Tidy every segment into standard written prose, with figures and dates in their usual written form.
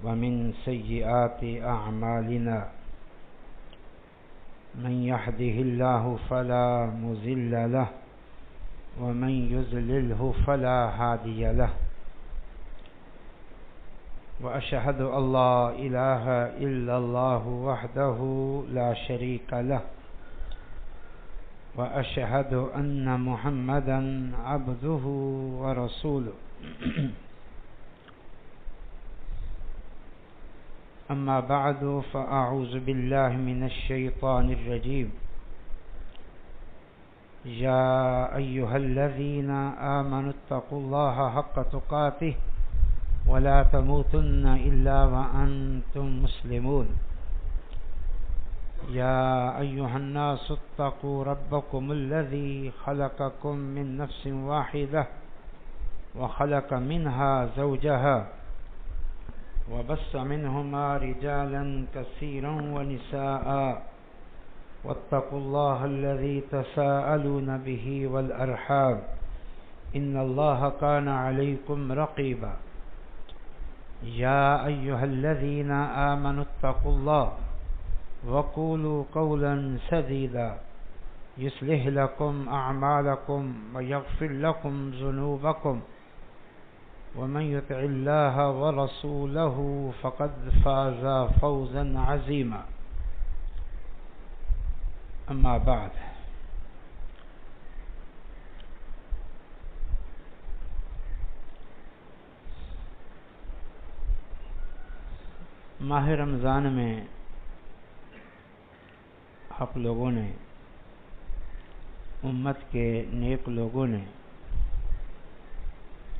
ومن سيئات أعمالنا من يهده الله فلا مضل له ومن يضلله فلا هادي له وأشهد أن لا إله إلا الله وحده لا شريك له وأشهد أن محمدا عبده ورسوله أما بعد فأعوذ بالله من الشيطان الرجيم يا أيها الذين آمنوا اتقوا الله حق تقاته ولا تموتن إلا وأنتم مسلمون يا أيها الناس اتقوا ربكم الذي خلقكم من نفس واحدة وخلق منها زوجها وبث منهما رجالا كثيرا ونساء واتقوا الله الذي تساءلون به والأرحام إن الله كان عليكم رقيبا يا أيها الذين آمنوا اتقوا الله وقولوا قولا سديدا يصلح لكم أعمالكم ويغفر لكم ذنوبكم ومن يطع الله ورسوله فقد فاز فوزا عظيما أما بعد ماہ رمضان میں آپ لوگوں نے امت کے نیک لوگوں نے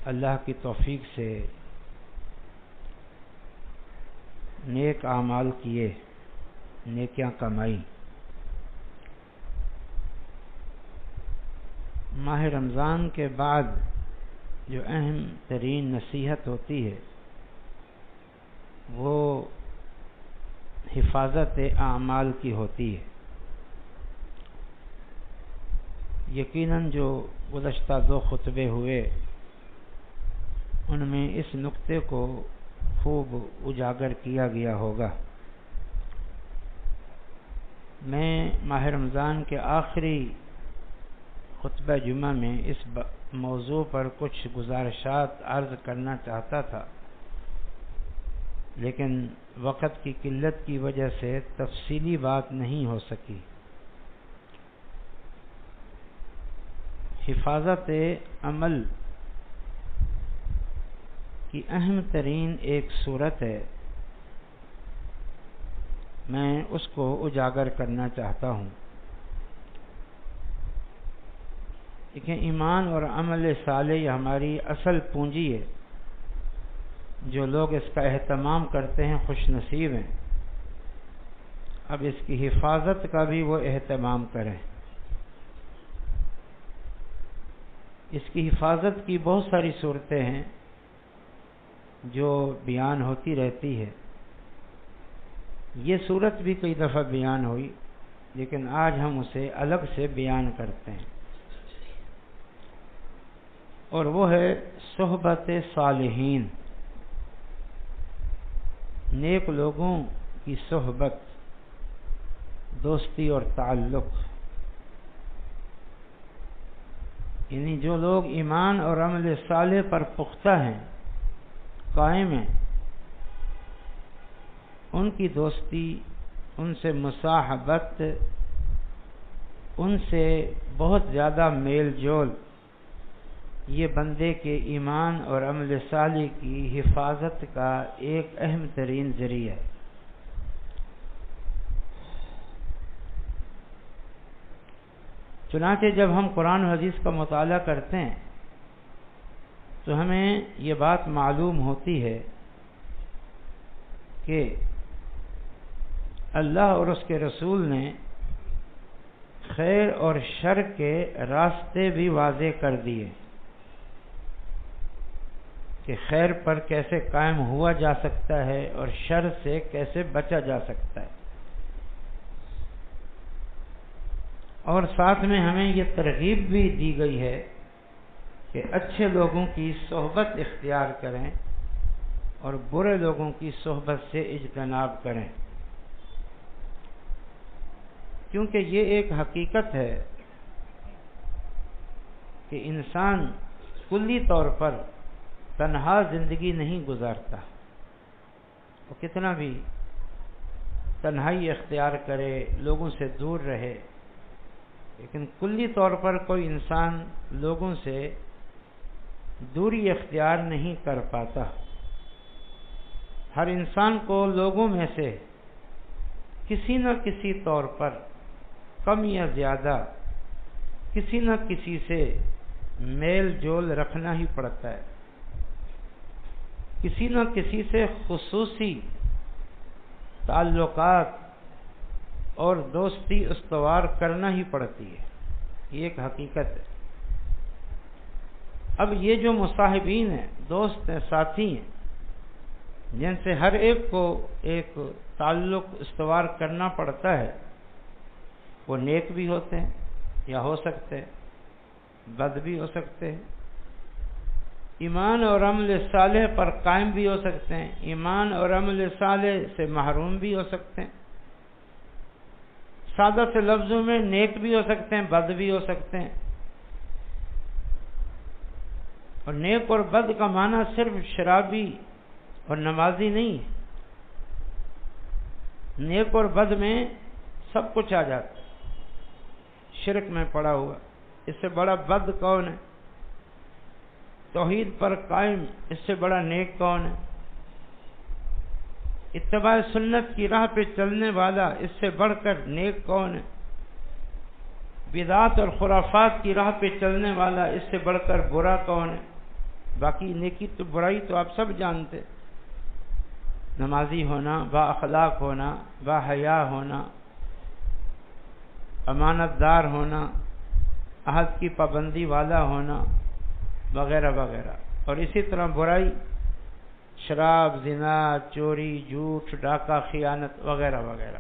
اللہ کی توفیق سے نیک اعمال کیے، نیکیاں کمائی۔ ماہ رمضان کے بعد جو اہم ترین نصیحت ہوتی ہے وہ حفاظت اعمال کی ہوتی ہے۔ یقیناً جو گزشتہ 2 خطبے ہوئے ان میں اس نقطے کو خوب اجاگر کیا گیا ہوگا۔ میں ماہ رمضان کے آخری خطبہ جمعہ میں اس موضوع پر کچھ گزارشات عرض کرنا چاہتا تھا، لیکن وقت کی قلت کی وجہ سے تفصیلی بات نہیں ہو سکی۔ حفاظت عمل کی اہم ترین ایک صورت ہے، میں اس کو اجاگر کرنا چاہتا ہوں۔ دیکھیں، ایمان اور عمل صالح یہ ہماری اصل پونجی ہے۔ جو لوگ اس کا اہتمام کرتے ہیں خوش نصیب ہیں۔ اب اس کی حفاظت کا بھی وہ اہتمام کریں۔ اس کی حفاظت کی بہت ساری صورتیں ہیں جو بیان ہوتی رہتی ہے۔ یہ صورت بھی کئی دفعہ بیان ہوئی، لیکن آج ہم اسے الگ سے بیان کرتے ہیں، اور وہ ہے صحبت صالحین، نیک لوگوں کی صحبت، دوستی اور تعلق۔ یعنی جو لوگ ایمان اور عمل صالح پر پختہ ہیں، قائم ہیں، ان کی دوستی، ان سے مصاحبت، ان سے بہت زیادہ میل جول، یہ بندے کے ایمان اور عمل صالح کی حفاظت کا ایک اہم ترین ذریعہ ہے۔ چنانچہ جب ہم قرآن و حدیث کا مطالعہ کرتے ہیں تو ہمیں یہ بات معلوم ہوتی ہے کہ اللہ اور اس کے رسول نے خیر اور شر کے راستے بھی واضح کر دیے کہ خیر پر کیسے قائم ہوا جا سکتا ہے اور شر سے کیسے بچا جا سکتا ہے، اور ساتھ میں ہمیں یہ ترغیب بھی دی گئی ہے کہ اچھے لوگوں کی صحبت اختیار کریں اور برے لوگوں کی صحبت سے اجتناب کریں، کیونکہ یہ ایک حقیقت ہے کہ انسان کلی طور پر تنہا زندگی نہیں گزارتا، وہ کتنا بھی تنہائی اختیار کرے، لوگوں سے دور رہے، لیکن کلی طور پر کوئی انسان لوگوں سے دوری اختیار نہیں کر پاتا۔ ہر انسان کو لوگوں میں سے کسی نہ کسی طور پر کم یا زیادہ کسی نہ کسی سے میل جول رکھنا ہی پڑتا ہے، کسی نہ کسی سے خصوصی تعلقات اور دوستی استوار کرنا ہی پڑتی ہے، یہ ایک حقیقت ہے۔ اب یہ جو مصاحبین ہیں، دوست ہیں، ساتھی ہیں، جن سے ہر ایک کو ایک تعلق استوار کرنا پڑتا ہے، وہ نیک بھی ہوتے ہیں یا ہو سکتے ہیں بد بھی ہو سکتے ہیں، ایمان اور عمل صالح پر قائم بھی ہو سکتے ہیں، ایمان اور عمل صالح سے محروم بھی ہو سکتے ہیں، سادہ سے لفظوں میں نیک بھی ہو سکتے ہیں بد بھی ہو سکتے ہیں۔ اور نیک اور بد کا معنی صرف شرابی اور نمازی نہیں ہے، نیک اور بد میں سب کچھ آ جاتا ہے، شرک میں پڑا ہوا، اس سے بڑا بد کون ہے؟ توحید پر قائم، اس سے بڑا نیک کون ہے؟ اتباع سنت کی راہ پہ چلنے والا، اس سے بڑھ کر نیک کون ہے؟ بدعات اور خرافات کی راہ پہ چلنے والا، اس سے بڑھ کر برا کون ہے؟ باقی نیکی تو برائی تو آپ سب جانتے، نمازی ہونا، با اخلاق ہونا، با حیا ہونا، امانت دار ہونا، عہد کی پابندی والا ہونا، وغیرہ وغیرہ۔ اور اسی طرح برائی، شراب، زنا، چوری، جھوٹ، ڈاکہ، خیانت وغیرہ وغیرہ،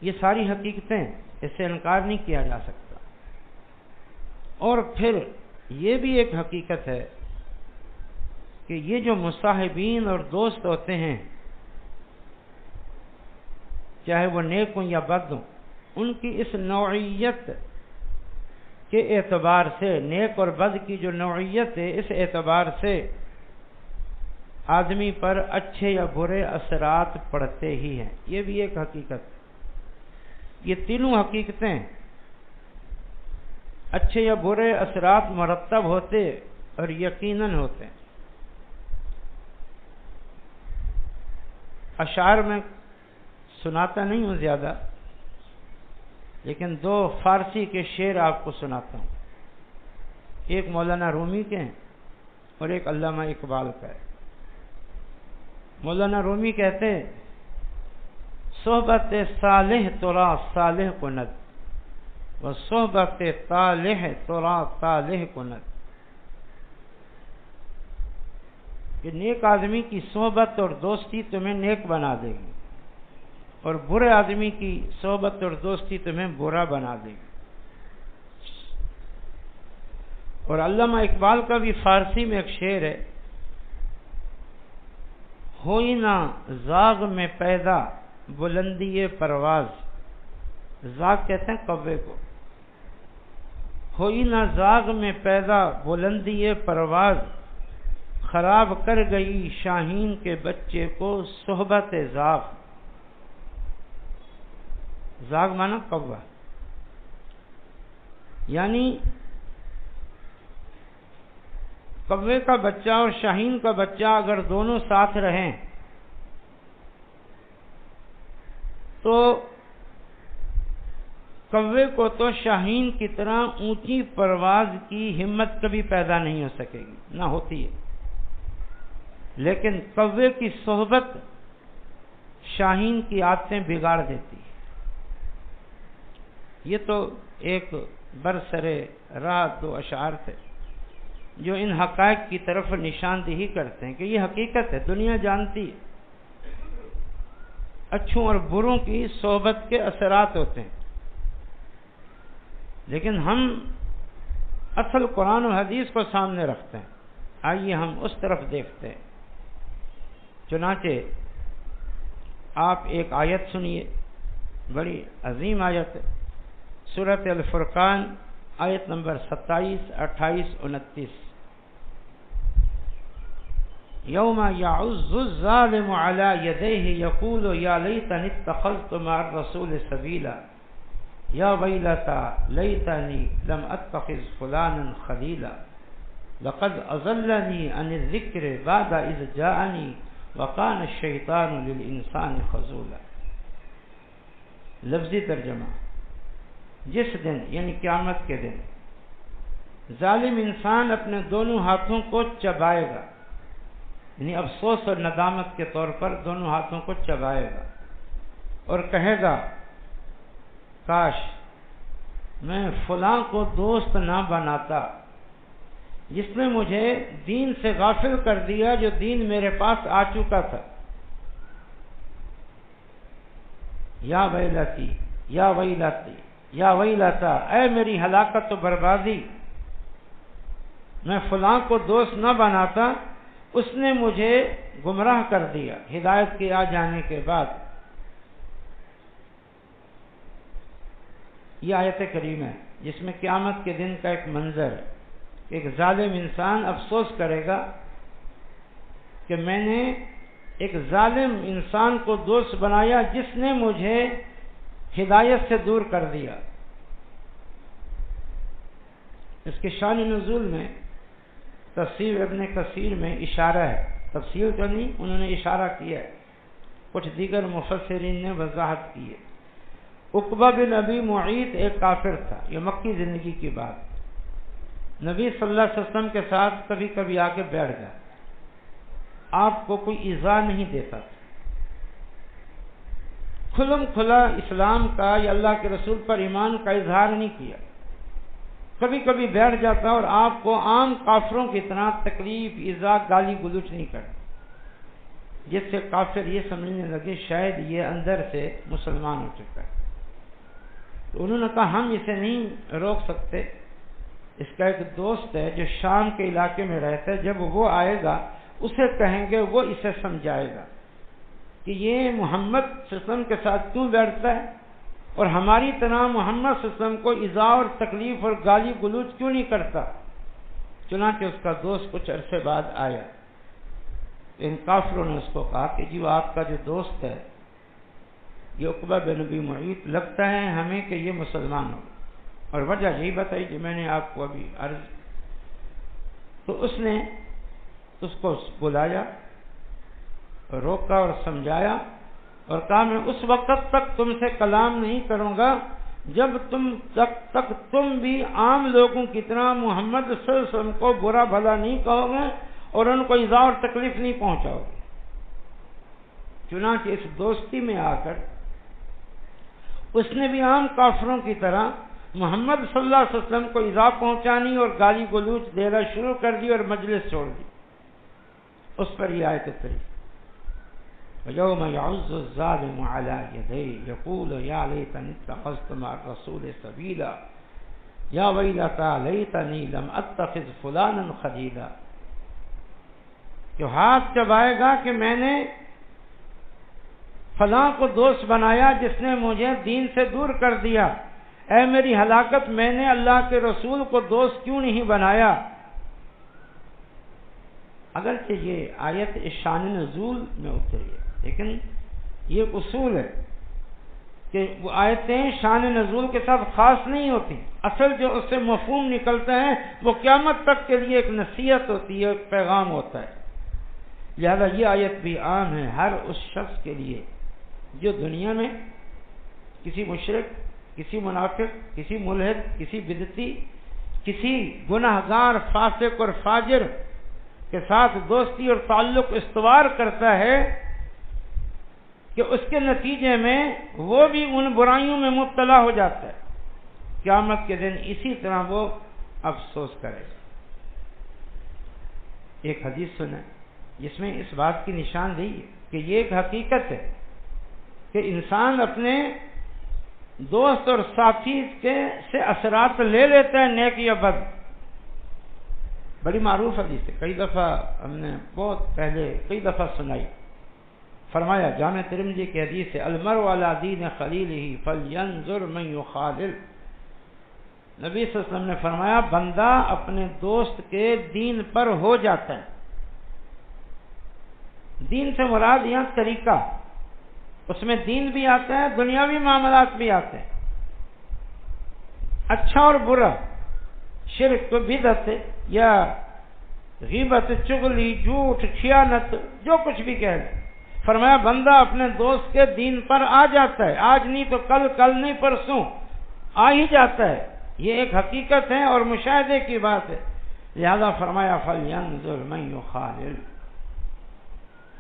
یہ ساری حقیقتیں، اس سے انکار نہیں کیا جا سکتا۔ اور پھر یہ بھی ایک حقیقت ہے کہ یہ جو مصاحبین اور دوست ہوتے ہیں، چاہے وہ نیک ہوں یا بد ہوں، ان کی اس نوعیت کے اعتبار سے، نیک اور بد کی جو نوعیت ہے، اس اعتبار سے آدمی پر اچھے یا برے اثرات پڑتے ہی ہیں، یہ بھی ایک حقیقت۔ یہ تینوں حقیقتیں، اچھے یا برے اثرات مرتب ہوتے اور یقیناً ہوتے ہیں۔ اشعار میں سناتا نہیں ہوں زیادہ، لیکن دو فارسی کے شعر آپ کو سناتا ہوں، ایک مولانا رومی کے ہیں اور ایک علامہ اقبال کا ہے۔ مولانا رومی کہتے ہیں، صحبت صالح ترا صالح کند و صحبت طالح ترا طالح کند، کہ نیک آدمی کی صحبت اور دوستی تمہیں نیک بنا دے گی، اور برے آدمی کی صحبت اور دوستی تمہیں برا بنا دے گی۔ اور علامہ اقبال کا بھی فارسی میں ایک شعر ہے، ہوئی نہ زاغ میں پیدا بلندی پرواز، زاغ کہتے ہیں کوے کو، ہوئی نہ زاغ میں پیدا بلندی پرواز، خراب کر گئی شاہین کے بچے کو صحبت زاغ۔ زاغ مانا کوا، یعنی کوے کا بچہ اور شاہین کا بچہ اگر دونوں ساتھ رہیں تو کوے کو تو شاہین کی طرح اونچی پرواز کی ہمت کبھی پیدا نہیں ہو سکے گی، نہ ہوتی ہے، لیکن کوے کی صحبت شاہین کی عادتیں بگاڑ دیتی ہے۔ یہ تو ایک برسرے راہ دو اشعار تھے جو ان حقائق کی طرف نشاندہی کرتے ہیں کہ یہ حقیقت ہے، دنیا جانتی ہے، اچھوں اور بروں کی صحبت کے اثرات ہوتے ہیں، لیکن ہم اصل قرآن و حدیث کو سامنے رکھتے ہیں، آئیے ہم اس طرف دیکھتے ہیں۔ چنانچہ آپ ایک آیت سنیے، بڑی عظیم آیت ہے، سورۃ الفرقان آیت نمبر 27، 28، 29۔ یوم یعض الظالم علی یدیہ یقول یا لیتنی اتخذت مع الرسول سبیلا یا ویلتى لیتنی لم اتخذ فلانا خلیلا لقد اضلنی عن الذکر بعد اذ جاءنی وکان الشیطان للانسان خذولا۔ لفظی ترجمہ، جس دن یعنی قیامت کے دن ظالم انسان اپنے دونوں ہاتھوں کو چبائے گا، یعنی افسوس اور ندامت کے طور پر دونوں ہاتھوں کو چبائے گا اور کہے گا کاش میں فلاں کو دوست نہ بناتا جس نے مجھے دین سے غافل کر دیا جو دین میرے پاس آ چکا تھا۔ یا ویلتی یا ویلتی یا ویلتا، اے میری ہلاکت و بربادی، میں فلاں کو دوست نہ بناتا، اس نے مجھے گمراہ کر دیا ہدایت کے آ جانے کے بعد۔ یہ آیت کریم ہے جس میں قیامت کے دن کا ایک منظر ہے، ایک ظالم انسان افسوس کرے گا کہ میں نے ایک ظالم انسان کو دوست بنایا جس نے مجھے ہدایت سے دور کر دیا۔ اس کے شان نزول میں تفسیر ابن کثیر میں اشارہ ہے، تفسیر تو نہیں، انہوں نے اشارہ کیا ہے، کچھ دیگر مفسرین نے وضاحت کی ہے۔ عقبہ بن ابی معیط ایک کافر تھا، یہ مکی زندگی کی بات، نبی صلی اللہ علیہ وسلم کے ساتھ کبھی کبھی آ کے بیٹھ گیا، آپ کو کوئی ایذا نہیں دیتا تھا، کھلم کھلا اسلام کا یا اللہ کے رسول پر ایمان کا اظہار نہیں کیا، کبھی کبھی بیٹھ جاتا اور آپ کو عام کافروں کی طرح تکلیف، ایذا، گالی گلوچ نہیں کرتا، جس سے کافر یہ سمجھنے لگے شاید یہ اندر سے مسلمان ہو چکا ہے۔ تو انہوں نے کہا ہم اسے نہیں روک سکتے، اس کا ایک دوست ہے جو شام کے علاقے میں رہتا ہے، جب وہ آئے گا اسے کہیں گے، وہ اسے سمجھائے گا کہ یہ محمد صلی اللہ علیہ وسلم کے ساتھ کیوں بیٹھتا ہے اور ہماری طرح محمد صلی اللہ علیہ وسلم کو ایذا اور تکلیف اور گالی گلوچ کیوں نہیں کرتا۔ چنانچہ اس کا دوست کچھ عرصے بعد آیا، ان کافروں نے اس کو کہا کہ جی وہ آپ کا جو دوست ہے یہ عقبہ بن ابی معیط، لگتا ہے ہمیں کہ یہ مسلمان ہو، اور وجہ یہی بتائی جو میں نے آپ کو ابھی عرض۔ تو اس نے اس کو بلایا، روکا اور سمجھایا اور کہا میں اس وقت تک تم سے کلام نہیں کروں گا جب تک تم بھی عام لوگوں کی طرح محمد صلی اللہ علیہ وسلم کو برا بھلا نہیں کہو گے اور ان کو ایذا اور تکلیف نہیں پہنچاؤ گے۔ چنانچہ اس دوستی میں آ کر اس نے بھی عام کافروں کی طرح محمد صلی اللہ علیہ وسلم کو ایذا پہنچانی اور گالی گلوچ دینا شروع کر دی اور مجلس چھوڑ دی۔ اس پر یہ آیت اتری، وَيَوْمَ يَعُضُّ الظَّالِمُ عَلَى يَدَيْهِ يَقُولُ يَا لَيْتَنِي اتَّخَذْتُ مَعَ الرَّسُولِ سَبِيلًا يَا وَيْلَتَى لَيْتَنِي لَمْ أَتَّخِذْ فُلَانًا خَلِيلًا، جو ہاتھ چبائے گا کہ میں نے فلاں کو دوست بنایا جس نے مجھے دین سے دور کر دیا، اے میری ہلاکت، میں نے اللہ کے رسول کو دوست کیوں نہیں بنایا۔ اگرچہ یہ آیت شان نزول میں اتری ہے، لیکن یہ اصول ہے کہ وہ آیتیں شان نزول کے ساتھ خاص نہیں ہوتی، اصل جو اس سے مفہوم نکلتا ہے وہ قیامت تک کے لیے ایک نصیحت ہوتی ہے، ایک پیغام ہوتا ہے۔ لہذا یہ آیت بھی عام ہے ہر اس شخص کے لیے جو دنیا میں کسی مشرک، کسی منافق، کسی ملحد، کسی بدعتی، کسی گناہگار، فاسق اور فاجر کے ساتھ دوستی اور تعلق استوار کرتا ہے کہ اس کے نتیجے میں وہ بھی ان برائیوں میں مبتلا ہو جاتا ہے، قیامت کے دن اسی طرح وہ افسوس کرے گا۔ ایک حدیث سنیں جس میں اس بات کی نشاندہی ہے کہ یہ ایک حقیقت ہے کہ انسان اپنے دوست اور ساتھی سے اثرات لے لیتا ہے، نیک یا بد، بڑی معروف حدیث ہے، کئی دفعہ ہم نے بہت پہلے کئی دفعہ سنائی. فرمایا جامع ترمذی کی حدیث ہے، المرء علی دین خلیلہ فلینظر من یخالل. نبی صلی اللہ علیہ وسلم نے فرمایا بندہ اپنے دوست کے دین پر ہو جاتا ہے. دین سے مراد یہاں طریقہ، اس میں دین بھی آتا ہے، دنیاوی معاملات بھی آتے ہیں، اچھا اور برا، شرک بدعت یا غیبت، چغلی، جھوٹ، خیانت، جو کچھ بھی کہہ لیں. فرمایا بندہ اپنے دوست کے دین پر آ جاتا ہے، آج نہیں تو کل، کل نہیں پرسوں آ ہی جاتا ہے. یہ ایک حقیقت ہے اور مشاہدے کی بات ہے. لہذا فرمایا فَلْيَنْظُرْ مَنْ يُخَالِلُ.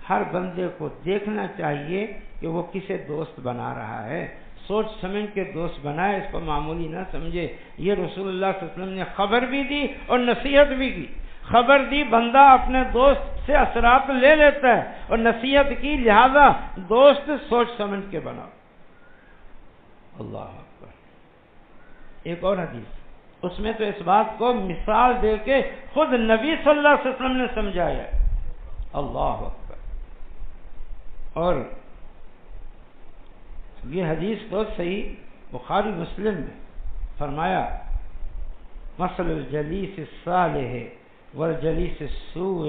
ہر بندے کو دیکھنا چاہیے کہ وہ کسے دوست بنا رہا ہے، سوچ سمجھ کے دوست بنائے، اس کو معمولی نہ سمجھے. یہ رسول اللہ صلی اللہ علیہ وسلم نے خبر بھی دی اور نصیحت بھی کی. خبر دی بندہ اپنے دوست سے اثرات لے لیتا ہے، اور نصیحت کی لہذا دوست سوچ سمجھ کے بناؤ. اللہ اکبر. ایک اور حدیث، اس میں تو اس بات کو مثال دے کے خود نبی صلی اللہ علیہ وسلم نے سمجھایا. اللہ اکبر. اور یہ حدیث تو صحیح بخاری مسلم میں فرمایا مثل الجلیس الصالح والجلیس السوء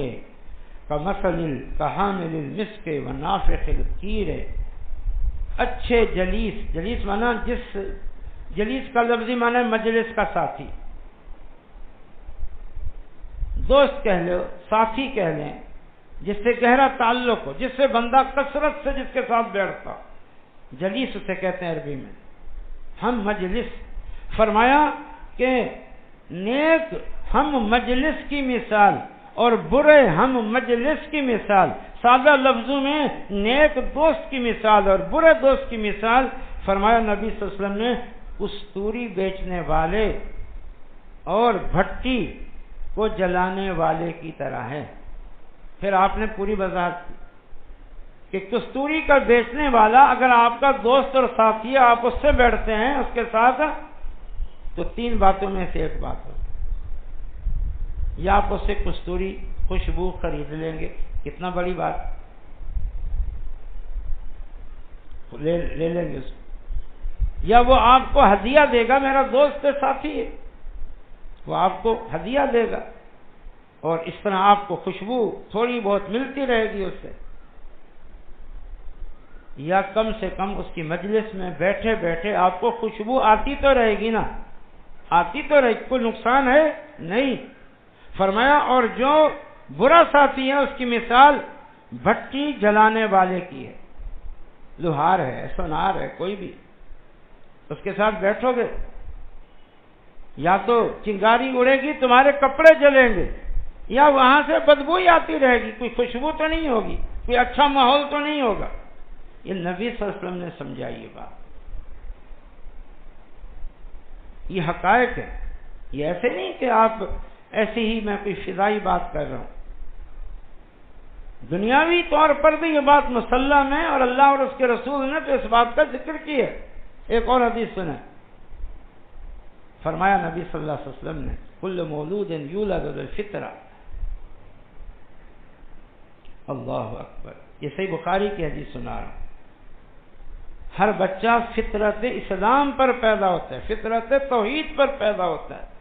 کحامل المسک ونافخ الکیر. اچھے جلیس، جلیس مانا جس جلیس کا لفظی مانا ہے مجلس کا ساتھی، دوست کہہ لو، ساتھی کہہ لیں، جس سے گہرا تعلق ہو، جس سے بندہ کثرت سے جس کے ساتھ بیٹھتا. جلیس اسے کہتے ہیں عربی میں، ہم مجلس. فرمایا کہ نیک ہم مجلس کی مثال اور برے ہم مجلس کی مثال. سادہ لفظوں میں نیک دوست کی مثال اور برے دوست کی مثال فرمایا نبی صلی اللہ علیہ وسلم نے کستوری بیچنے والے اور بھٹی کو جلانے والے کی طرح ہے. پھر آپ نے پوری وضاحت کی کہ کستوری کا بیچنے والا اگر آپ کا دوست اور ساتھی ہے، آپ اس سے بیٹھتے ہیں اس کے ساتھ، تو تین باتوں میں سے ایک بات ہوگی. یا آپ اس سے کستوری خوشبو خرید لیں گے، کتنا بڑی بات، لے لیں گے اس کو. یا وہ آپ کو ہدیہ دے گا، میرا دوست ساتھی ہے، وہ آپ کو ہدیہ دے گا، اور اس طرح آپ کو خوشبو تھوڑی بہت ملتی رہے گی اس سے. یا کم سے کم اس کی مجلس میں بیٹھے بیٹھے آپ کو خوشبو آتی تو رہے گی نا، آتی تو رہے گی، کوئی نقصان ہے نہیں. فرمایا اور جو برا ساتھی ہے اس کی مثال بھٹی جلانے والے کی ہے. لوہار ہے، سونار ہے، کوئی بھی اس کے ساتھ بیٹھو گے، یا تو چنگاری اڑے گی، تمہارے کپڑے جلیں گے، یا وہاں سے بدبو ہی آتی رہے گی، کوئی خوشبو تو نہیں ہوگی، کوئی اچھا ماحول تو نہیں ہوگا. یہ نبی صلی اللہ علیہ وسلم نے سمجھائی یہ بات. یہ حقائق ہے، یہ ایسے نہیں کہ آپ ایسے ہی میں کوئی فضائی بات کر رہا ہوں. دنیاوی طور پر بھی یہ بات مسلم ہے، اور اللہ اور اس کے رسول نے تو اس بات کا ذکر کیا ہے. ایک اور حدیث سنیں، فرمایا نبی صلی اللہ علیہ وسلم نے کل مولود یولد بالفطرہ. اللہ اکبر. یہ صحیح بخاری کی حدیث سنا رہا ہوں. ہر بچہ فطرت اسلام پر پیدا ہوتا ہے، فطرت توحید پر پیدا ہوتا ہے،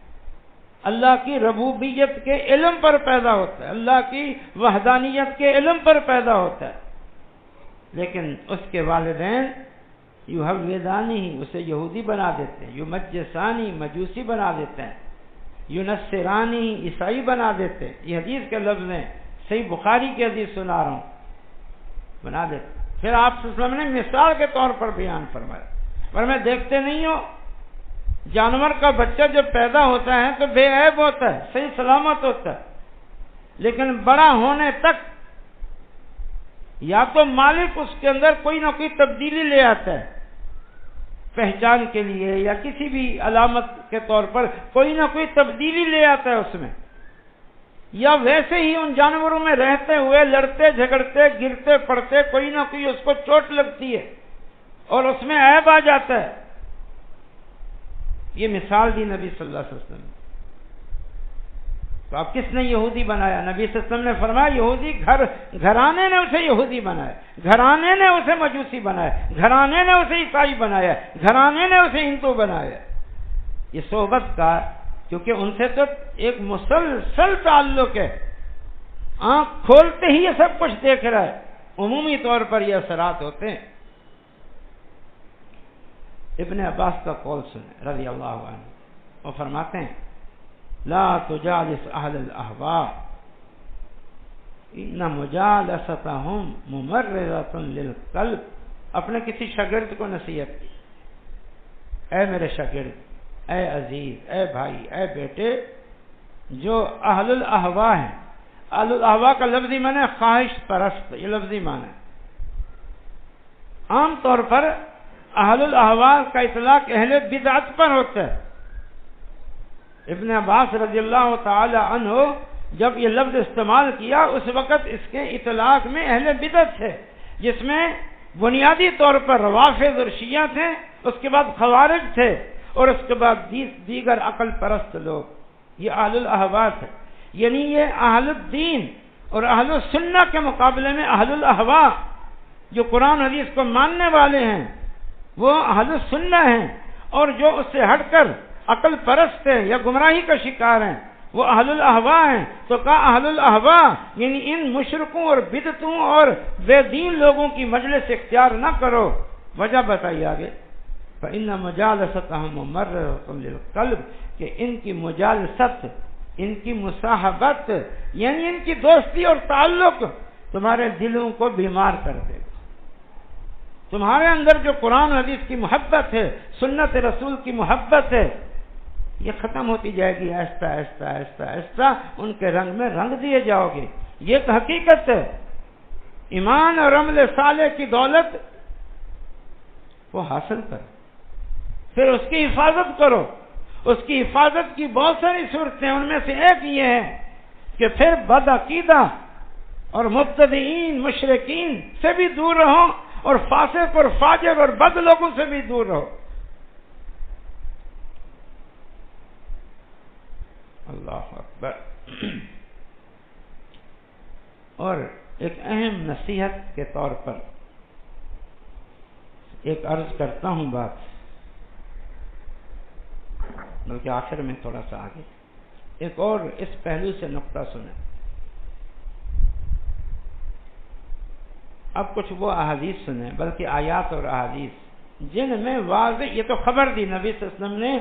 اللہ کی ربوبیت کے علم پر پیدا ہوتا ہے، اللہ کی وحدانیت کے علم پر پیدا ہوتا ہے. لیکن اس کے والدین یحودانی اسے یہودی بنا دیتے ہیں، یمجسانی مجوسی بنا دیتے ہیں، ینصرانی عیسائی بنا دیتے ہیں. یہ حدیث کے لفظ ہیں، صحیح بخاری کی حدیث سنا رہا ہوں، بنا دیتے. پھر آپ صلی اللہ علیہ وسلم نے مثال کے طور پر بیان فرمایا، پر میں دیکھتے نہیں ہو جانور کا بچہ جب پیدا ہوتا ہے تو بے عیب ہوتا ہے، صحیح سلامت ہوتا ہے، لیکن بڑا ہونے تک یا تو مالک اس کے اندر کوئی نہ کوئی تبدیلی لے آتا ہے، پہچان کے لیے یا کسی بھی علامت کے طور پر کوئی نہ کوئی تبدیلی لے آتا ہے اس میں، یا ویسے ہی ان جانوروں میں رہتے ہوئے لڑتے جھگڑتے گرتے پڑتے کوئی نہ کوئی اس کو چوٹ لگتی ہے اور اس میں عیب آ جاتا ہے. یہ مثال دی نبی صلی اللہ علیہ وسلم. تو اب کس نے یہودی بنایا؟ نبی صلی اللہ علیہ وسلم نے فرمایا یہودی گھرانے نے اسے یہودی بنایا، گھرانے نے اسے مجوسی بنایا، گھرانے نے اسے عیسائی بنایا، گھرانے نے اسے ہندو بنایا۔ یہ صحبت کا، کیونکہ ان سے تو ایک مسلسل تعلق ہے، آنکھ کھولتے ہی یہ سب کچھ دیکھ رہا ہے، عمومی طور پر یہ اثرات ہوتے ہیں۔ ابن عباس کا قول سنیں رضی اللہ عنہ، وہ فرماتے ہیں لا تجالس اہل الاہواء ان مجالستهم ممررۃ للقلب۔ اپنے کسی شاگرد کو نصیحت کی، اے میرے شاگرد، اے عزیز، اے بھائی، اے بیٹے، جو اہل الاہواء ہیں، اہل الاہواء کا لفظی معنی ہے خواہش پرست، یہ لفظی معنی ہے۔ عام طور پر اہل الاہواء کا اطلاق اہل بدعت پر ہوتا ہے۔ ابن عباس رضی اللہ تعالی عنہ جب یہ لفظ استعمال کیا اس وقت اس کے اطلاق میں اہل بدعت تھے، جس میں بنیادی طور پر روافض اور شیعہ تھے، اس کے بعد خوارج تھے، اور اس کے بعد دیگر عقل پرست لوگ، یہ اہل الاہواء تھے۔ یعنی یہ اہل الدین اور اہل السنہ کے مقابلے میں اہل الاہواء جو قرآن حدیث کو ماننے والے ہیں وہ اہل السنہ ہیں، اور جو اس سے ہٹ کر عقل پرست ہیں یا گمراہی کا شکار ہیں وہ اہل الاہواء ہیں۔ تو کہا اہل الاہواء یعنی ان مشرکوں اور بدعتوں اور بے دین لوگوں کی مجلس اختیار نہ کرو۔ وجہ بتائی آگے، فإن مجالستهم ممررۃ للقلب، کہ ان کی مجالست، ان کی مصاحبت یعنی ان کی دوستی اور تعلق تمہارے دلوں کو بیمار کر دے گا۔ تمہارے اندر جو قرآن حدیث کی محبت ہے، سنت رسول کی محبت ہے، یہ ختم ہوتی جائے گی، آہستہ آہستہ آہستہ آہستہ ان کے رنگ میں رنگ دیے جاؤ گے۔ یہ ایک حقیقت ہے۔ ایمان اور عمل صالح کی دولت وہ حاصل کرو، پھر اس کی حفاظت کرو۔ اس کی حفاظت کی بہت ساری صورتیں، ان میں سے ایک یہ ہے کہ پھر بد عقیدہ اور مبتدئین مشرکین سے بھی دور رہو، اور فاسق اور فاجر اور بد لوگوں سے بھی دور رہو۔ اللہ اکبر۔ اور ایک اہم نصیحت کے طور پر ایک عرض کرتا ہوں بات، بلکہ آخر میں تھوڑا سا آگے ایک اور اس پہلو سے نقطہ سنیں۔ اب کچھ وہ احادیث سنیں، بلکہ آیات اور احادیث جن میں واضح، یہ تو خبر دی نبی صلی اللہ علیہ وسلم نے،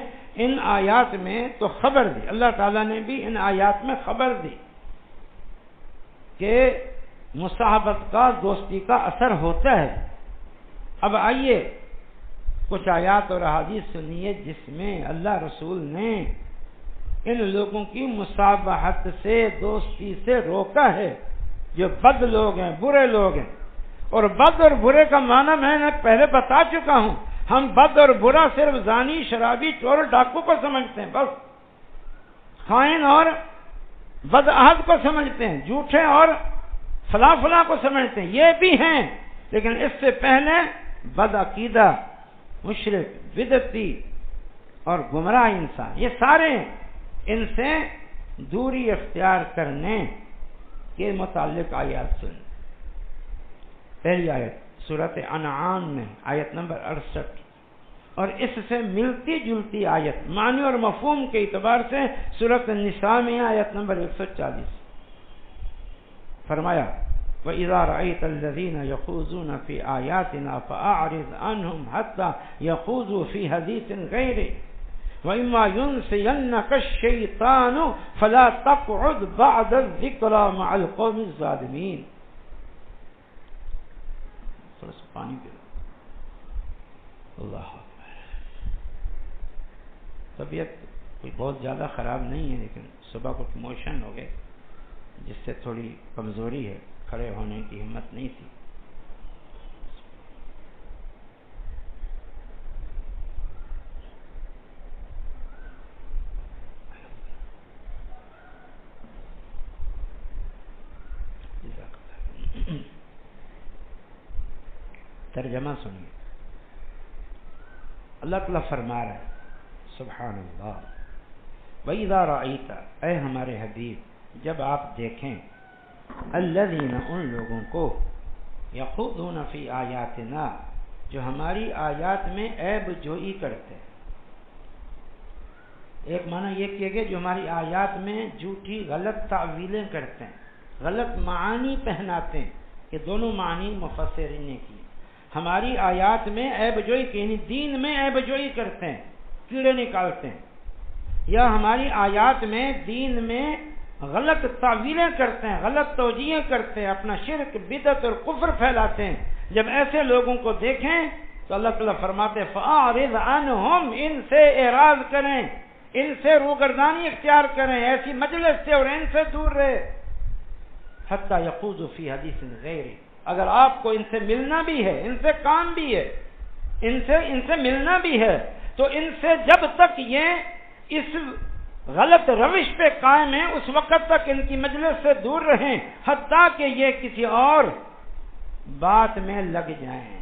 ان آیات میں تو خبر دی، اللہ تعالیٰ نے بھی ان آیات میں خبر دی کہ مصاحبت کا، دوستی کا اثر ہوتا ہے۔ اب آئیے کچھ آیات اور احادیث سنیے جس میں اللہ رسول نے ان لوگوں کی مصابحت سے، دوستی سے روکا ہے جو بد لوگ ہیں، برے لوگ ہیں۔ اور بد اور برے کا معنی میں نے پہلے بتا چکا ہوں۔ ہم بد اور برا صرف زانی، شرابی، چور، ڈاکو کو سمجھتے ہیں، بس خائن اور بد عہد کو سمجھتے ہیں، جھوٹے اور فلاں فلاں کو سمجھتے ہیں، یہ بھی ہیں، لیکن اس سے پہلے بد عقیدہ، مشرک، بدعتی اور گمراہ انسان، یہ سارے ان سے دوری اختیار کرنے کے متعلق آیات سن۔ پہلی آیت سورۃ انعام میں آیت نمبر 68، اور اس سے ملتی جلتی آیت معنی اور مفہوم کے اعتبار سے سورۃ النساء میں آیت نمبر 140، فرمایا وَإِذَا رَأَيْتَ الَّذِينَ يَخُوضُونَ فِي آيَاتِنَا فَأَعْرِضْ عَنْهُمْ حَتَّى يَخُوضُوا فِي حَدِيثٍ غَيْرِهِ وَإِمَّا يُنْسِيَنَّكَ الشَّيْطَانُ فَلَا تَقْعُدْ بَعْدَ الذِّكْرَى مَعَ الْقَوْمِ الظَّالِمِينَ۔ تھوڑا سا پانی پی لو۔ اللہ اکبر۔ طبیعت کوئی بہت زیادہ خراب نہیں ہے، لیکن صبح کو موشن ہو گئے جس سے تھوڑی کمزوری ہے، کھڑے ہونے کی ہمت نہیں تھی۔ ترجمہ سنیے۔ اللہ تعالیٰ فرما رہا ہے، سبحان اللہ، وَإِذَا رَأَيْتَ، اے ہمارے حبیب جب آپ دیکھیں، الَّذِينَ ان لوگوں کو، يَخُوضُونَ فِي آيَاتِنَا جو ہماری آیات میں عیب جوئی کرتے ہیں۔ ایک معنی یہ کیا گیا جو ہماری آیات میں جھوٹی غلط تعویلیں کرتے ہیں، غلط معانی پہناتے ہیں، کہ دونوں معنی مفسرین نے کی۔ ہماری آیات میں عیب جوئی کی، یعنی دین میں عیب جوئی کرتے ہیں، کیڑے نکالتے ہیں، یا ہماری آیات میں دین میں غلط تعویلیں کرتے ہیں، غلط توجیہیں کرتے ہیں، اپنا شرک بدعت اور کفر پھیلاتے ہیں۔ جب ایسے لوگوں کو دیکھیں تو اللہ تعالیٰ فرماتے ہیں فَأَعْرِضْ عَنْهُمْ، ان سے اعراض کریں، ان سے روگردانی اختیار کریں، ایسی مجلس سے اور ان سے دور رہے، حَتَّى يَخُوضُوا فِي حَدِيثٍ غَيْرِهِ، اگر آپ کو ان سے ملنا بھی ہے، ان سے کام بھی ہے، ان سے ملنا بھی ہے، تو ان سے جب تک یہ اس غلط روش پہ قائم ہیں اس وقت تک ان کی مجلس سے دور رہیں، حتیٰ کہ یہ کسی اور بات میں لگ جائیں۔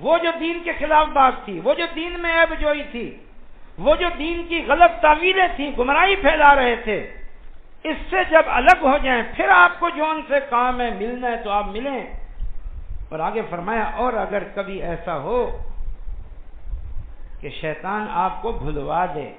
وہ جو دین کے خلاف بات تھی، وہ جو دین میں عیب جوئی تھی، وہ جو دین کی غلط تعویلیں تھیں، گمراہی پھیلا رہے تھے، اس سے جب الگ ہو جائیں پھر آپ کو جو ان سے کام ہے ملنا ہے تو آپ ملیں۔ اور آگے فرمایا اور اگر کبھی ایسا ہو کہ شیطان آپ کو بھلوا دے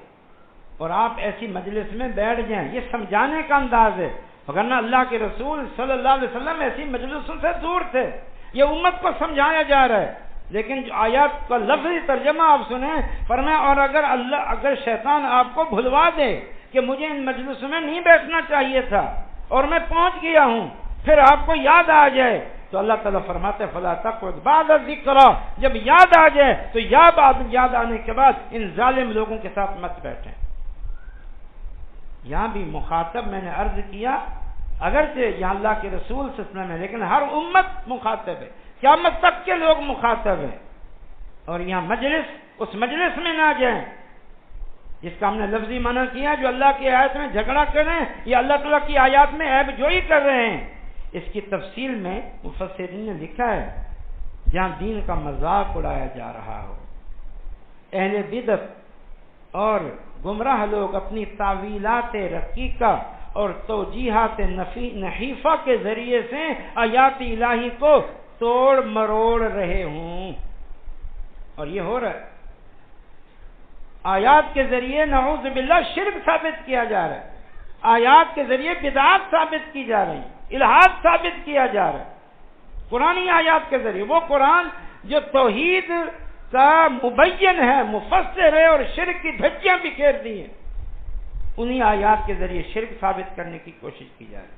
اور آپ ایسی مجلس میں بیٹھ جائیں، یہ سمجھانے کا انداز ہے، وگرنہ اللہ کے رسول صلی اللہ علیہ وسلم ایسی مجلسوں سے دور تھے، یہ امت کو سمجھایا جا رہا ہے۔ لیکن جو آیات کا لفظی ترجمہ آپ سنیں، فرمایا اور اگر شیطان آپ کو بھلوا دے کہ مجھے ان مجلسوں میں نہیں بیٹھنا چاہیے تھا اور میں پہنچ گیا ہوں، پھر آپ کو یاد آ جائے تو اللہ تعالیٰ فرماتے فَلَا تَقْعُدْ بَعْدَ الذِّكْرَىٰ، جب یاد آ جائے تو یاد آنے کے بعد ان ظالم لوگوں کے ساتھ مت بیٹھیں۔ یہاں بھی مخاطب میں نے عرض کیا، اگرچہ یہاں اللہ کے رسول صلی اللہ علیہ وسلم ہے، لیکن ہر امت مخاطب ہے، قیامت تک کے لوگ مخاطب ہیں۔ اور یہاں اس مجلس میں نہ جائیں جس کا ہم نے لفظی معنی کیا، جو اللہ کی آیات میں جھگڑا کر رہے ہیں یا اللہ تعالیٰ کی آیات میں عیب جوئی کر رہے ہیں۔ اس کی تفصیل میں مفسرین نے لکھا ہے جہاں دین کا مذاق اڑایا جا رہا ہو، اہل بدعت اور گمراہ لوگ اپنی تعویلات رقیقہ اور توجیحات نحیفہ کے ذریعے سے آیات الہی کو توڑ مروڑ رہے ہوں، اور یہ ہو رہا ہے۔ آیات کے ذریعے نعوذ باللہ شرک ثابت کیا جا رہا ہے، آیات کے ذریعے بدعات ثابت کی جا رہی ہیں، الہاد ثابت کیا جا رہا ہے قرآنی آیات کے ذریعے۔ وہ قرآن جو توحید کا مبین ہے، مفسر ہے اور شرک کی دھجیاں بکھیر دی ہیں، انہی آیات کے ذریعے شرک ثابت کرنے کی کوشش کی جا رہی ہے۔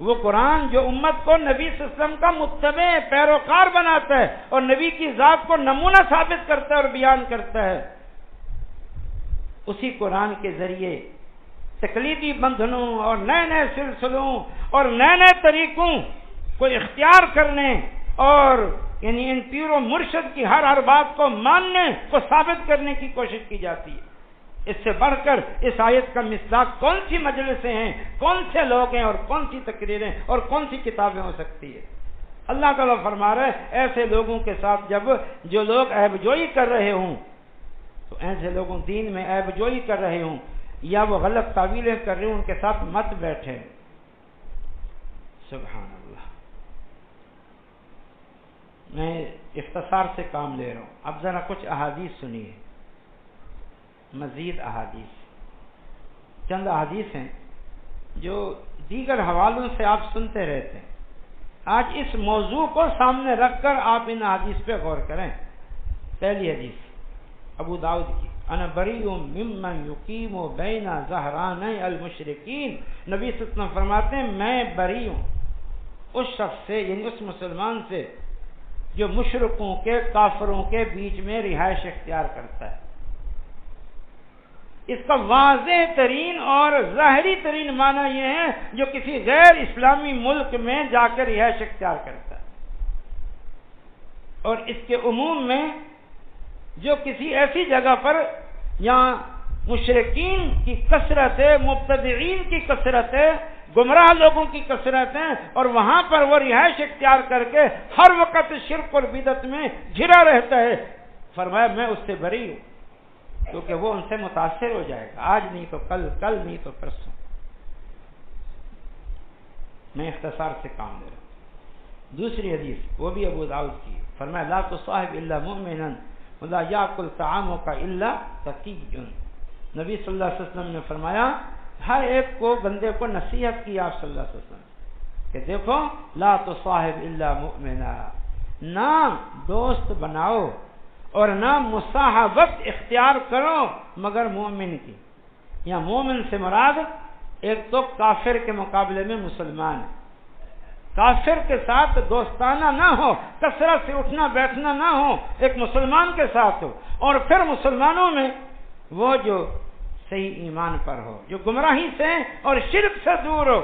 وہ قرآن جو امت کو نبی صلی اللہ علیہ وسلم کا متبع پیروکار بناتا ہے اور نبی کی ذات کو نمونہ ثابت کرتا ہے اور بیان کرتا ہے، اسی قرآن کے ذریعے تقلیدی بندھنوں اور نئے نئے سلسلوں اور نئے نئے طریقوں کو اختیار کرنے اور یعنی ان پیر و مرشد کی ہر بات کو ماننے کو ثابت کرنے کی کوشش کی جاتی ہے۔ اس سے بڑھ کر اس آیت کا مصداق کون سی مجلسیں ہیں، کون سے لوگ ہیں اور کون سی تقریریں اور کون سی کتابیں ہو سکتی ہے۔ اللہ تعالیٰ فرما رہے ہیں ایسے لوگوں کے ساتھ جب جو لوگ عیب جوئی کر رہے ہوں، تو ایسے لوگوں دین میں عیب جوئی کر رہے ہوں یا وہ غلط تعویلیں کر رہے ہوں، ان کے ساتھ مت بیٹھے۔ سبحان اللہ۔ میں اختصار سے کام لے رہا ہوں، اب ذرا کچھ احادیث سنیے، مزید احادیث، چند احادیث ہیں جو دیگر حوالوں سے آپ سنتے رہتے ہیں۔ آج اس موضوع کو سامنے رکھ کر آپ ان احادیث پہ غور کریں۔ پہلی حدیث ابو داؤد کی، انا بریء ممن یقیم بین ظہرانی المشرکین، نبی صلی اللہ علیہ وسلم فرماتے ہیں میں بری ہوں اس شخص سے، یعنی اس مسلمان سے جو مشرکوں کے کافروں کے بیچ میں رہائش اختیار کرتا ہے۔ اس کا واضح ترین اور ظاہری ترین معنی یہ ہے جو کسی غیر اسلامی ملک میں جا کر رہائش اختیار کرتا ہے، اور اس کے عموم میں جو کسی ایسی جگہ پر یہاں مشرکین کی کثرت ہے، مبتدعین کی کثرت ہے، گمراہ لوگوں کی کثرت ہے، اور وہاں پر وہ رہائش اختیار کر کے ہر وقت شرک اور بدعت میں گھرا رہتا ہے، فرمایا میں اس سے بری ہوں۔ کیونکہ وہ ان سے متاثر ہو جائے گا، آج نہیں تو کل، کل نہیں تو پرسوں۔ میں اختصار سے کام لے رہا ہوں۔ دوسری حدیث وہ بھی ابو داؤد کی، فرمایا لا تصاحب الا مؤمنا ولا یاکل طعامک الا تقی۔ نبی صلی اللہ علیہ وسلم نے فرمایا، ہر ایک کو بندے کو نصیحت کی آپ صلی اللہ علیہ وسلم کہ دیکھو لا تصاحب الا مؤمنا، نہ دوست بناؤ اور نہ مصاحبت اختیار کرو مگر مومن کی۔ یا مومن سے مراد ایک تو کافر کے مقابلے میں مسلمان ہے، کافر کے ساتھ دوستانہ نہ ہو، کثرت سے اٹھنا بیٹھنا نہ ہو، ایک مسلمان کے ساتھ ہو، اور پھر مسلمانوں میں وہ جو صحیح ایمان پر ہو، جو گمراہی سے اور شرک سے دور ہو۔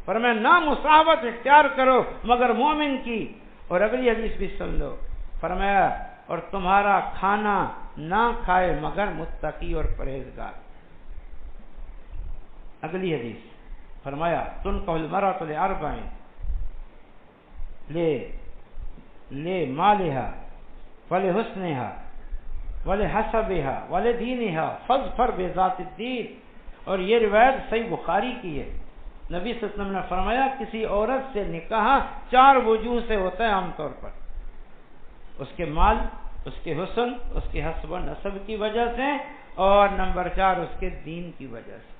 فرمایا نہ مصاحبت اختیار کرو مگر مومن کی۔ اور اگلی حدیث بھی سن لو، فرمایا اور تمہارا کھانا نہ کھائے مگر متقی اور پرہیزگار۔ اگلی حدیث فرمایا تنکح المرأة لأربع لمالها ولحسنها ولحسبها ولدینها فاظفر بذات الدین۔ اور یہ روایت صحیح بخاری کی ہے۔ نبی صلی اللہ علیہ وسلم نے فرمایا کسی عورت سے نکاح 4 وجوہ سے ہوتا ہے عام طور پر، اس کے مال، اس کے حسن، اس کے حسب و نسب کی وجہ سے، اور نمبر 4 اس کے دین کی وجہ سے۔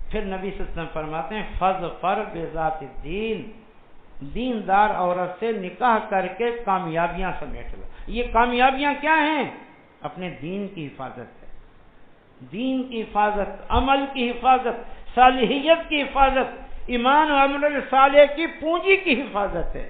پھر نبی صلی اللہ علیہ وسلم فرماتے ہیں فاظفر بذات الدین، دیندار عورت سے نکاح کر کے کامیابیاں سمیٹ لو۔ یہ کامیابیاں کیا ہیں؟ اپنے دین کی حفاظت ہے، دین کی حفاظت، عمل کی حفاظت، صالحیت کی حفاظت، ایمان و عمل صالح کی پونجی کی حفاظت ہے۔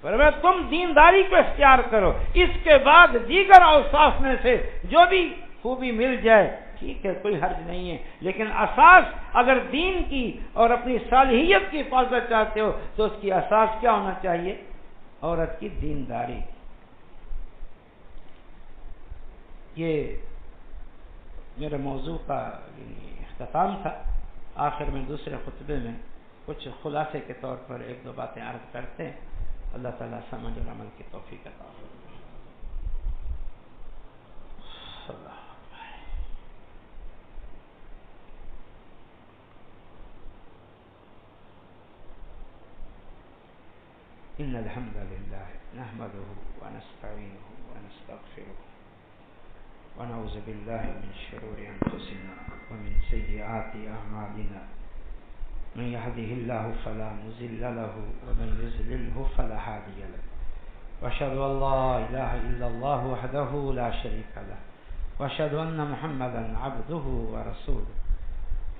فرمایا تم دینداری کو اختیار کرو، اس کے بعد دیگر اوصاف میں سے جو بھی خوبی مل جائے ٹھیک ہے، کوئی حرج نہیں ہے، لیکن اساس اگر دین کی اور اپنی صالحیت کی حفاظت چاہتے ہو تو اس کی اساس کیا ہونا چاہیے؟ عورت کی دینداری۔ یہ میرے موضوع کا اختتام تھا۔ آخر میں دوسرے خطبے میں کچھ خلاصے کے طور پر 1-2 باتیں عرض کرتے ہیں۔ اللہ تعالیٰ سمجھ اور عمل کی توفیق عطا فرمائے۔ إن الحمد لله نحمده ونستعينه ونستغفره ونعوذ بالله من شرور أنفسنا ومن سيئات أعمالنا، من يهده الله فلا مضل له ومن يضلله فلا هادي له، وأشهد أن لا إله إلا الله وحده لا شريك له، وأشهد أن محمدا عبده ورسوله،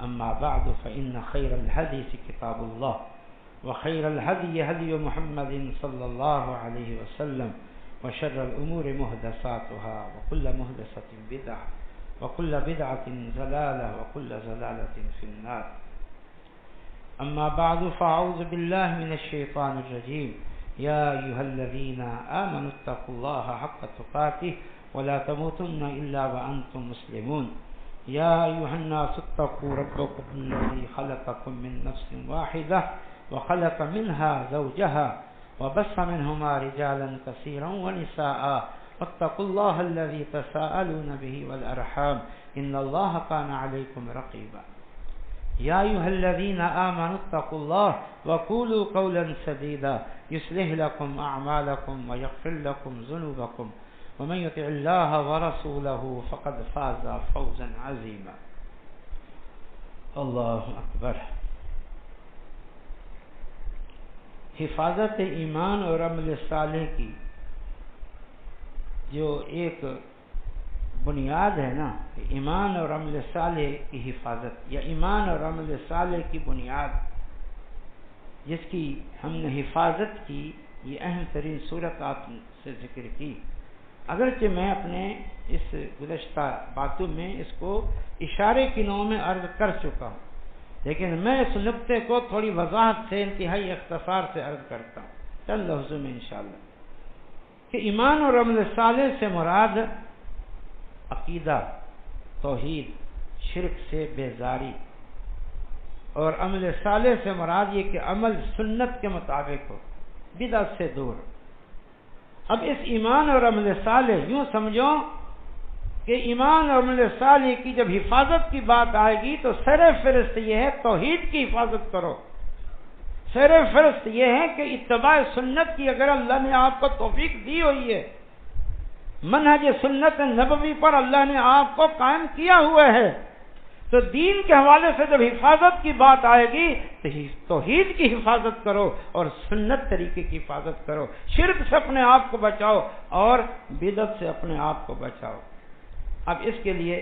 أما بعد فإن خير الحديث كتاب الله، وخير الهدي هدي محمد صلى الله عليه وسلم، وشر الأمور محدثاتها، وكل محدثة بدعة، وكل بدعة ضلالة، وكل ضلالة في النار۔ أما بعد فأعوذ بالله من الشيطان الرجيم، يا أيها الذين آمنوا اتقوا الله حق تقاته ولا تموتن إلا وأنتم مسلمون، يا أيها الناس اتقوا ربكم الذي خلقكم من نفس واحدة وخلق منها زوجها وبث منهما رجالا كثيرا ونساء، واتقوا الله الذي تساءلون به والأرحام إن الله كان عليكم رقيبا، يا أيها الذين آمنوا اتقوا الله وقولوا قولا سديدا يصلح لكم أعمالكم ويغفر لكم ذنوبكم، ومن يطع الله ورسوله فقد فاز فوزا عظيما۔ اللہ اکبر۔ حفاظت ایمان اور عمل صالح کی جو ایک بنیاد ہے نا، ایمان اور عمل صالح کی حفاظت یا ایمان اور عمل صالح کی بنیاد جس کی ہم نے حفاظت کی، یہ اہم ترین صورت آپ سے ذکر کی۔ اگرچہ میں اپنے اس گزشتہ باتوں میں اس کو اشارے کی نوع میں عرض کر چکا ہوں، لیکن میں اس نقطے کو تھوڑی وضاحت سے انتہائی اختصار سے عرض کرتا ہوں چند لفظوں میں انشاءاللہ، کہ ایمان اور عمل صالح سے مراد عقیدہ، توحید، شرک سے بیزاری، اور عمل صالح سے مراد یہ کہ عمل سنت کے مطابق ہو، بدعت سے دور۔ اب اس ایمان اور عمل صالح یوں سمجھو کہ ایمان اور عمل صالح کی جب حفاظت کی بات آئے گی تو سر فہرست یہ ہے توحید کی حفاظت کرو. سر فہرست یہ ہے کہ اتباع سنت کی اگر اللہ نے آپ کو توفیق دی ہوئی ہے، منہج سنت نبوی پر اللہ نے آپ کو قائم کیا ہوا ہے، تو دین کے حوالے سے جب حفاظت کی بات آئے گی تو توحید کی حفاظت کرو اور سنت طریقے کی حفاظت کرو. شرک سے اپنے آپ کو بچاؤ اور بدعت سے اپنے آپ کو بچاؤ. اب اس کے لیے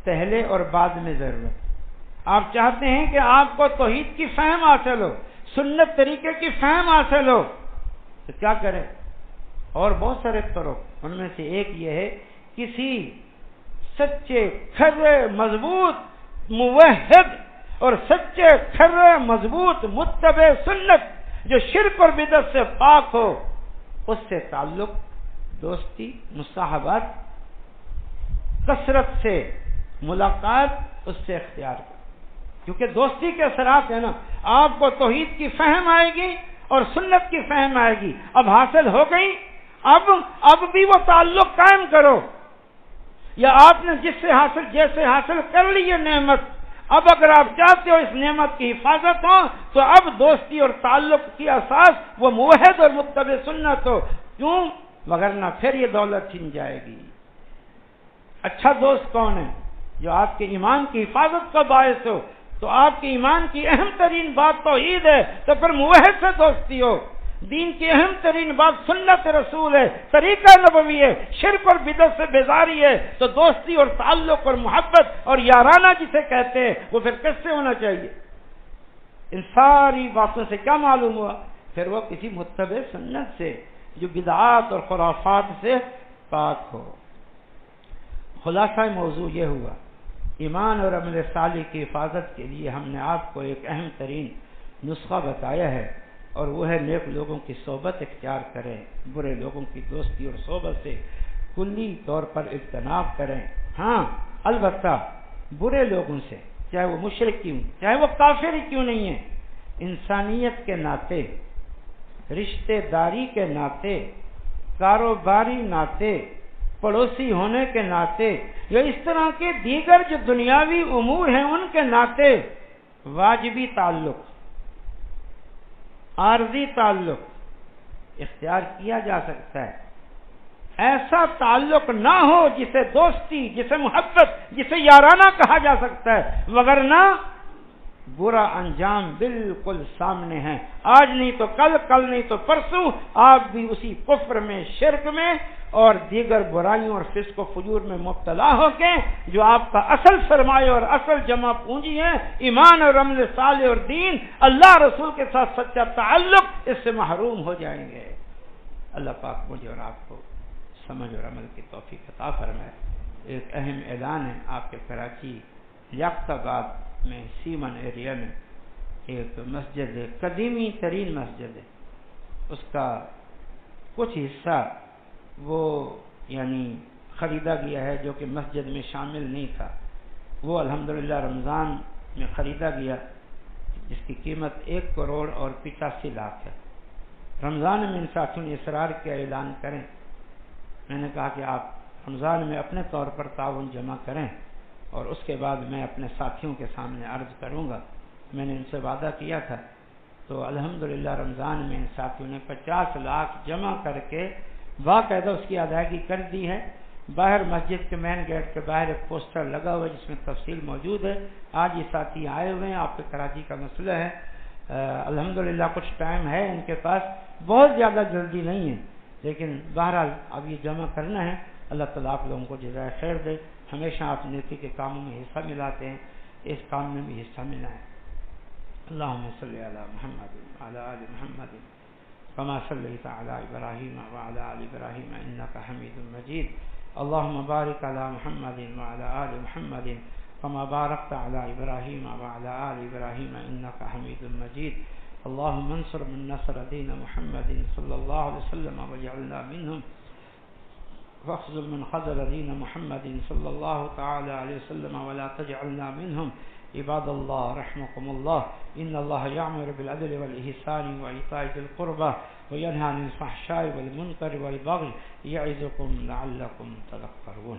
پہلے اور بعد میں ضرورت. آپ چاہتے ہیں کہ آپ کو توحید کی فہم حاصل ہو، سنت طریقے کی فہم حاصل ہو، تو کیا کریں؟ اور بہت سارے طرق، ان میں سے ایک یہ ہے کسی سچے کھرے مضبوط موحد اور سچے کھرے مضبوط متبع سنت جو شرک اور بدعت سے پاک ہو، اس سے تعلق، دوستی، مصاحبت، کثرت سے ملاقات اس سے اختیار کریں. کیونکہ دوستی کے اثرات ہیں نا. آپ کو توحید کی فہم آئے گی اور سنت کی فہم آئے گی، اب حاصل ہو گئی. اب بھی وہ تعلق قائم کرو. یا آپ نے جیسے حاصل کر لی یہ نعمت، اب اگر آپ چاہتے ہو اس نعمت کی حفاظت ہو تو اب دوستی اور تعلق کی اساس وہ موحد اور متبع سنت ہو. کیوں؟ وگرنہ پھر یہ دولت چھن جائے گی. اچھا دوست کون ہے؟ جو آپ کے ایمان کی حفاظت کا باعث ہو. تو آپ کے ایمان کی اہم ترین بات توحید ہے، تو پھر موحد سے دوستی ہو. دین کی اہم ترین بات سنت رسول ہے، طریقہ نبوی ہے، شرک اور بدعت سے بیزاری ہے، تو دوستی اور تعلق اور محبت اور یارانہ جسے کہتے ہیں وہ پھر کس سے ہونا چاہیے؟ ان ساری باتوں سے کیا معلوم ہوا؟ پھر وہ کسی متبع سنت سے جو بدعات اور خرافات سے پاک ہو. خلاصہ موضوع یہ ہوا، ایمان اور عمل صالح کی حفاظت کے لیے ہم نے آپ کو ایک اہم ترین نسخہ بتایا ہے، اور وہ ہے نیک لوگوں کی صحبت اختیار کریں، برے لوگوں کی دوستی اور صحبت سے کلی طور پر اجتناب کریں. ہاں البتہ برے لوگوں سے، چاہے وہ مشرک کیوں، چاہے وہ کافر ہی کیوں نہیں ہے، انسانیت کے ناطے، رشتہ داری کے ناطے، کاروباری ناطے، پڑوسی ہونے کے ناطے، یا اس طرح کے دیگر جو دنیاوی امور ہیں ان کے ناطے واجبی تعلق، عارضی تعلق اختیار کیا جا سکتا ہے. ایسا تعلق نہ ہو جسے دوستی، جسے محبت، جسے یارانہ کہا جا سکتا ہے، وگرنہ برا انجام بالکل سامنے ہے. آج نہیں تو کل، کل نہیں تو پرسوں آپ بھی اسی کفر میں، شرک میں اور دیگر برائیوں اور فسق و فجور میں مبتلا ہو کے جو آپ کا اصل سرمایہ اور اصل جمع پونجی ہے، ایمان اور عمل صالح اور دین، اللہ رسول کے ساتھ سچا تعلق، اس سے محروم ہو جائیں گے. اللہ پاک مجھے اور آپ کو سمجھ اور عمل کی توفیق عطا فرمائے. ایک اہم اعلان ہے، آپ کے کراچی لیاقت آباد میں سیمن ایریا میں ایک مسجد ہے، قدیمی ترین مسجد ہے. اس کا کچھ حصہ وہ یعنی خریدا گیا ہے جو کہ مسجد میں شامل نہیں تھا. وہ الحمدللہ رمضان میں خریدا گیا جس کی قیمت 1 کروڑ اور 85 لاکھ ہے. رمضان میں ان ساتھیوں نے اصرار کیا اعلان کریں. میں نے کہا کہ آپ رمضان میں اپنے طور پر تعاون جمع کریں اور اس کے بعد میں اپنے ساتھیوں کے سامنے عرض کروں گا. میں نے ان سے وعدہ کیا تھا. تو الحمدللہ رمضان میں ان ساتھیوں نے 50 لاکھ جمع کر کے باقاعدہ اس کی ادائیگی کر دی ہے. باہر مسجد کے مین گیٹ کے باہر ایک پوسٹر لگا ہوا ہے جس میں تفصیل موجود ہے. آج یہ ساتھی آئے ہوئے ہیں، آپ کے کراچی کا مسئلہ ہے. الحمدللہ کچھ ٹائم ہے ان کے پاس، بہت زیادہ جلدی نہیں ہے، لیکن بہرحال اب یہ جمع کرنا ہے. اللہ تعالیٰ آپ لوگوں کو جزائے خیر دے. ہمیشہ آپ نیکی کے کاموں میں حصہ ملاتے ہیں، اس کام میں بھی حصہ ملا ہے. اللہم صلی علی محمد وعلی آل محمد كما صليت على إبراهيم وعلى آل إبراهيم إنك حميد مجيد. اللهم بارك على محمد وعلى آل محمد كما باركت على إبراهيم وعلى آل إبراهيم إنك حميد مجيد. اللهم انصر من نصر دين محمد صلى الله عليه وسلم واجعلنا منهم، واخذل من خذل دين محمد صلى الله تعالى عليه وسلم ولا تجعلنا منهم. عباد اللہ رحمكم اللہ ان اللہ یأمر بالعدل والإحسان وإیتاء ذی القربى وینہی عن الفحشاء والمنکر والبغی یعظکم لعلکم تذکرون.